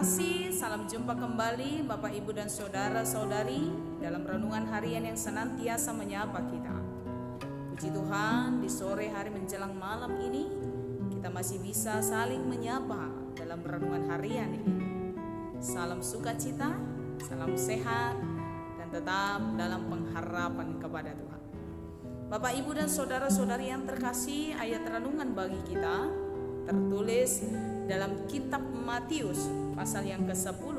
kasih, salam jumpa kembali Bapak Ibu dan Saudara-saudari dalam renungan harian yang senantiasa menyapa kita. Puji Tuhan, di sore hari menjelang malam ini kita masih bisa saling menyapa dalam renungan harian ini. Salam sukacita, salam sehat, dan tetap dalam pengharapan kepada Tuhan. Bapak Ibu dan Saudara-saudari yang terkasih, ayat renungan bagi kita tertulis dalam kitab Matius pasal yang ke-10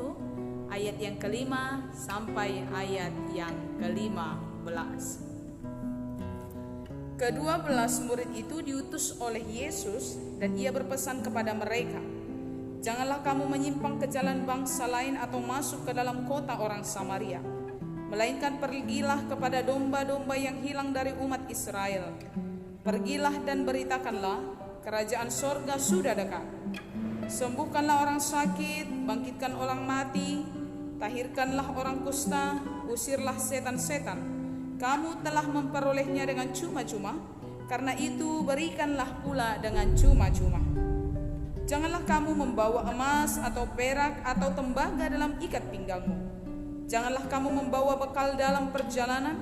ayat yang ke-5 sampai ayat yang ke-15. Ke-12 murid itu diutus oleh Yesus dan ia berpesan kepada mereka, "Janganlah kamu menyimpang ke jalan bangsa lain atau masuk ke dalam kota orang Samaria, melainkan pergilah kepada domba-domba yang hilang dari umat Israel. Pergilah dan beritakanlah, kerajaan sorga sudah dekat. Sembuhkanlah orang sakit, bangkitkan orang mati, tahirkanlah orang kusta, usirlah setan-setan. Kamu telah memperolehnya dengan cuma-cuma, karena itu berikanlah pula dengan cuma-cuma. Janganlah kamu membawa emas atau perak atau tembaga dalam ikat pinggangmu. Janganlah kamu membawa bekal dalam perjalanan.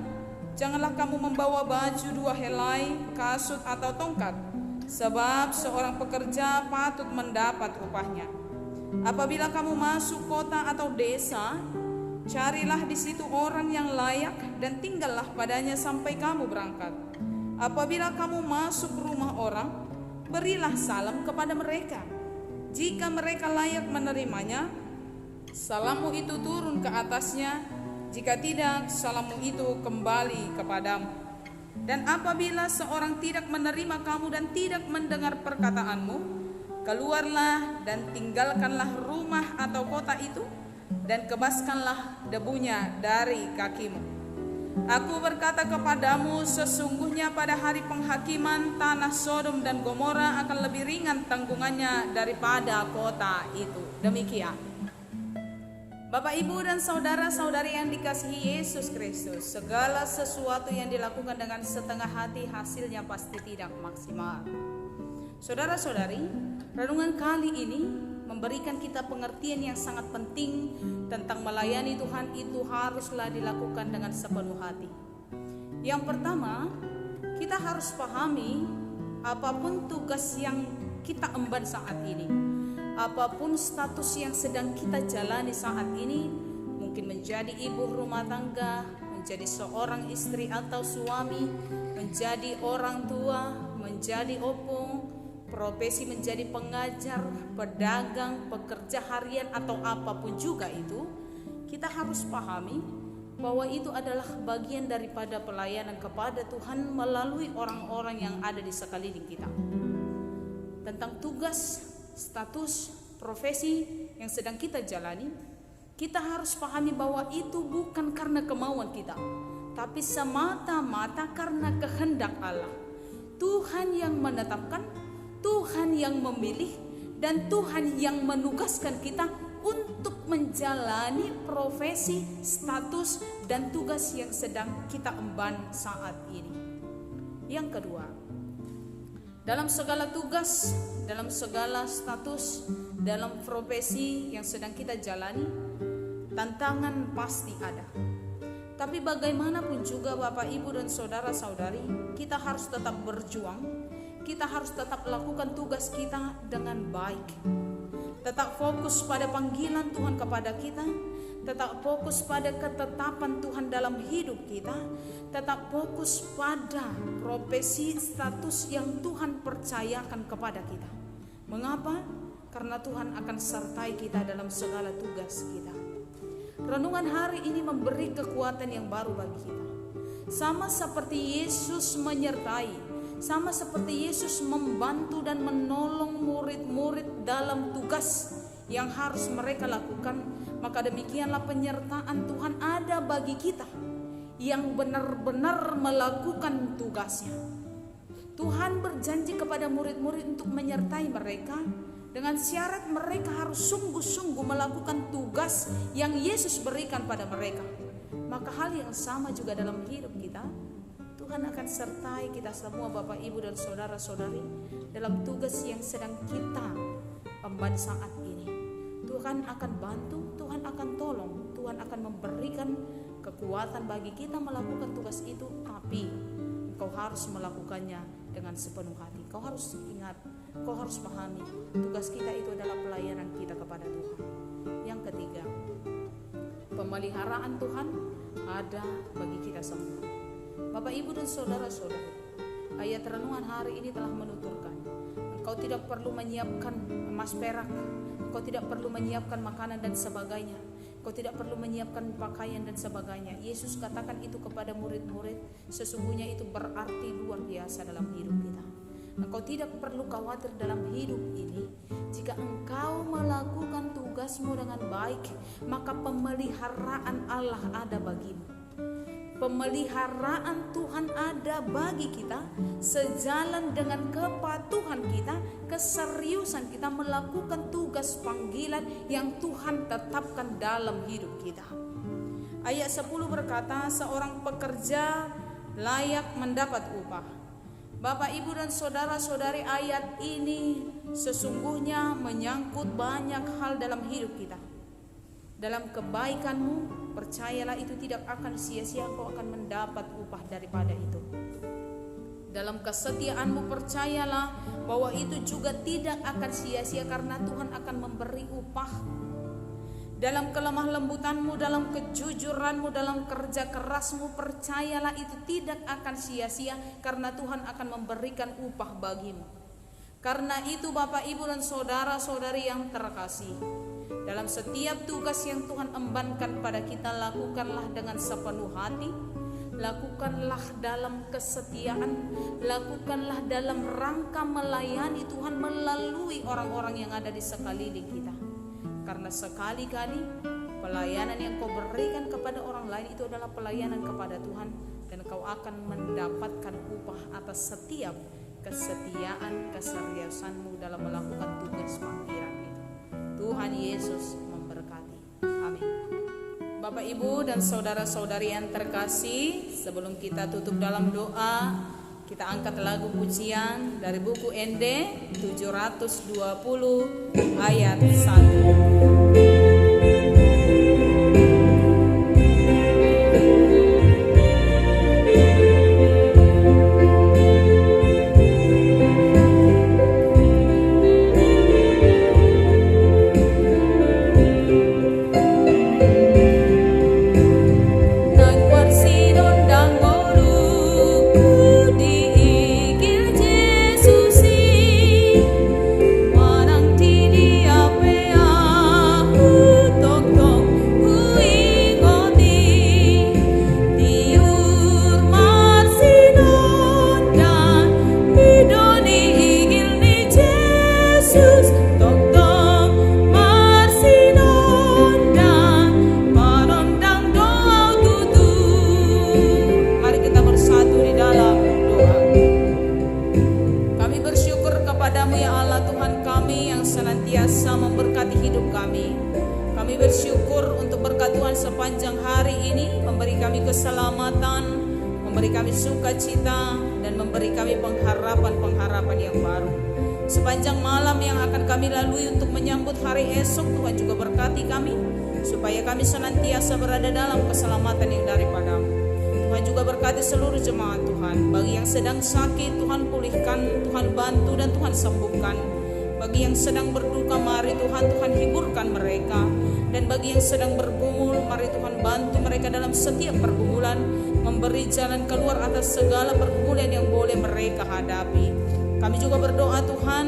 Janganlah kamu membawa baju 2 helai, kasut atau tongkat, sebab seorang pekerja patut mendapat upahnya. Apabila kamu masuk kota atau desa, carilah di situ orang yang layak dan tinggallah padanya sampai kamu berangkat. Apabila kamu masuk rumah orang, berilah salam kepada mereka. Jika mereka layak menerimanya, salammu itu turun ke atasnya. Jika tidak, salammu itu kembali kepadamu. Dan apabila seorang tidak menerima kamu dan tidak mendengar perkataanmu, keluarlah dan tinggalkanlah rumah atau kota itu, dan kebaskanlah debunya dari kakimu. Aku berkata kepadamu, sesungguhnya pada hari penghakiman tanah Sodom dan Gomora akan lebih ringan tanggungannya daripada kota itu." Demikian. Bapak, Ibu, dan saudara-saudari yang dikasihi Yesus Kristus, segala sesuatu yang dilakukan dengan setengah hati hasilnya pasti tidak maksimal. Saudara-saudari, renungan kali ini memberikan kita pengertian yang sangat penting tentang melayani Tuhan itu haruslah dilakukan dengan sepenuh hati. Yang pertama, kita harus pahami apapun tugas yang kita emban saat ini, apapun status yang sedang kita jalani saat ini, mungkin menjadi ibu rumah tangga, menjadi seorang istri atau suami, menjadi orang tua, menjadi opung, profesi menjadi pengajar, pedagang, pekerja harian atau apapun juga itu, kita harus pahami bahwa itu adalah bagian daripada pelayanan kepada Tuhan melalui orang-orang yang ada di sekeliling kita. Tentang tugas, status, profesi yang sedang kita jalani, kita harus pahami bahwa itu bukan karena kemauan kita, tapi semata-mata karena kehendak Allah. Tuhan yang menetapkan, Tuhan yang memilih, dan Tuhan yang menugaskan kita untuk menjalani profesi, status, dan tugas yang sedang kita emban saat ini. Yang kedua, dalam segala tugas, dalam segala status, dalam profesi yang sedang kita jalani, tantangan pasti ada. Tapi bagaimanapun juga Bapak, Ibu, dan saudara-saudari, kita harus tetap berjuang. Kita harus tetap lakukan tugas kita dengan baik. Tetap fokus pada panggilan Tuhan kepada kita, tetap fokus pada ketetapan Tuhan dalam hidup kita, tetap fokus pada profesi status yang Tuhan percayakan kepada kita. Mengapa? Karena Tuhan akan sertai kita dalam segala tugas kita. Renungan hari ini memberi kekuatan yang baru bagi kita. Sama seperti Yesus menyertai, sama seperti Yesus membantu dan menolong murid-murid dalam tugas yang harus mereka lakukan, maka demikianlah penyertaan Tuhan ada bagi kita yang benar-benar melakukan tugasnya. Tuhan berjanji kepada murid-murid untuk menyertai mereka dengan syarat mereka harus sungguh-sungguh melakukan tugas yang Yesus berikan pada mereka. Maka hal yang sama juga dalam hidup kita. Tuhan akan sertai kita semua Bapak, Ibu, dan saudara-saudari dalam tugas yang sedang kita emban saat ini. Tuhan akan bantu, Tuhan akan tolong, Tuhan akan memberikan kekuatan bagi kita melakukan tugas itu. Tapi kau harus melakukannya dengan sepenuh hati. Kau harus ingat, kau harus pahami, tugas kita itu adalah pelayanan kita kepada Tuhan. Yang ketiga, pemeliharaan Tuhan ada bagi kita semua. Bapak, Ibu, dan saudara-saudari, ayat renungan hari ini telah menuturkan, engkau tidak perlu menyiapkan emas perak, engkau tidak perlu menyiapkan makanan dan sebagainya, engkau tidak perlu menyiapkan pakaian dan sebagainya. Yesus katakan itu kepada murid-murid, sesungguhnya itu berarti luar biasa dalam hidup kita. Engkau tidak perlu khawatir dalam hidup ini. Jika engkau melakukan tugasmu dengan baik, maka pemeliharaan Allah ada bagimu. Pemeliharaan Tuhan ada bagi kita sejalan dengan kepatuhan kita, keseriusan kita melakukan tugas panggilan yang Tuhan tetapkan dalam hidup kita. Ayat 10 berkata, seorang pekerja layak mendapat upah. Bapak, Ibu, dan saudara-saudari, ayat ini sesungguhnya menyangkut banyak hal dalam hidup kita. Dalam kebaikanmu, percayalah itu tidak akan sia-sia, kau akan mendapat upah daripada itu. Dalam kesetiaanmu, percayalah bahwa itu juga tidak akan sia-sia karena Tuhan akan memberi upah. Dalam kelemah lembutanmu, dalam kejujuranmu, dalam kerja kerasmu, percayalah itu tidak akan sia-sia karena Tuhan akan memberikan upah bagimu. Karena itu Bapak, Ibu, dan saudara-saudari yang terkasih, dalam setiap tugas yang Tuhan embankan pada kita, lakukanlah dengan sepenuh hati, lakukanlah dalam kesetiaan, lakukanlah dalam rangka melayani Tuhan melalui orang-orang yang ada di sekeliling kita. Karena sekali-kali pelayanan yang kau berikan kepada orang lain itu adalah pelayanan kepada Tuhan, dan kau akan mendapatkan upah atas setiap kesetiaan, keseriusanmu dalam melakukan tugas panggilan itu. Tuhan Yesus memberkati. Amin. Bapak, Ibu, dan saudara-saudari yang terkasih, sebelum kita tutup dalam doa, kita angkat lagu pujian dari buku ND 720 ayat 1. Kami bersyukur untuk berkat Tuhan sepanjang hari ini, memberi kami keselamatan, memberi kami sukacita, dan memberi kami pengharapan-pengharapan yang baru. Sepanjang malam yang akan kami lalui untuk menyambut hari esok, Tuhan juga berkati kami, supaya kami senantiasa berada dalam keselamatan yang daripada-Mu. Tuhan juga berkati seluruh jemaat Tuhan. Bagi yang sedang sakit, Tuhan pulihkan, Tuhan bantu, dan Tuhan sembuhkan. Bagi yang sedang berduka, mari Tuhan hiburkan mereka. Dan bagi yang sedang bergumul, mari Tuhan bantu mereka dalam setiap pergumulan, memberi jalan keluar atas segala pergumulan yang boleh mereka hadapi. Kami juga berdoa Tuhan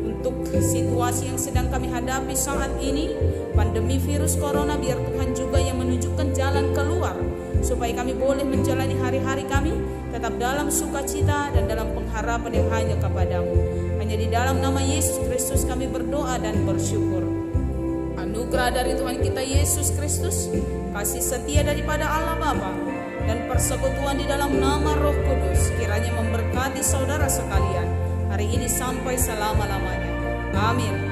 untuk situasi yang sedang kami hadapi saat ini, pandemi virus corona, biar Tuhan juga yang menunjukkan jalan keluar, supaya kami boleh menjalani hari-hari kami tetap dalam sukacita dan dalam pengharapan yang hanya kepada-Mu. Hanya di dalam nama Yesus Kristus kami berdoa dan bersyukur. Anugerah dari Tuhan kita Yesus Kristus, kasih setia daripada Allah Bapa, dan persekutuan di dalam nama Roh Kudus kiranya memberkati saudara sekalian hari ini sampai selama-lamanya. Amin.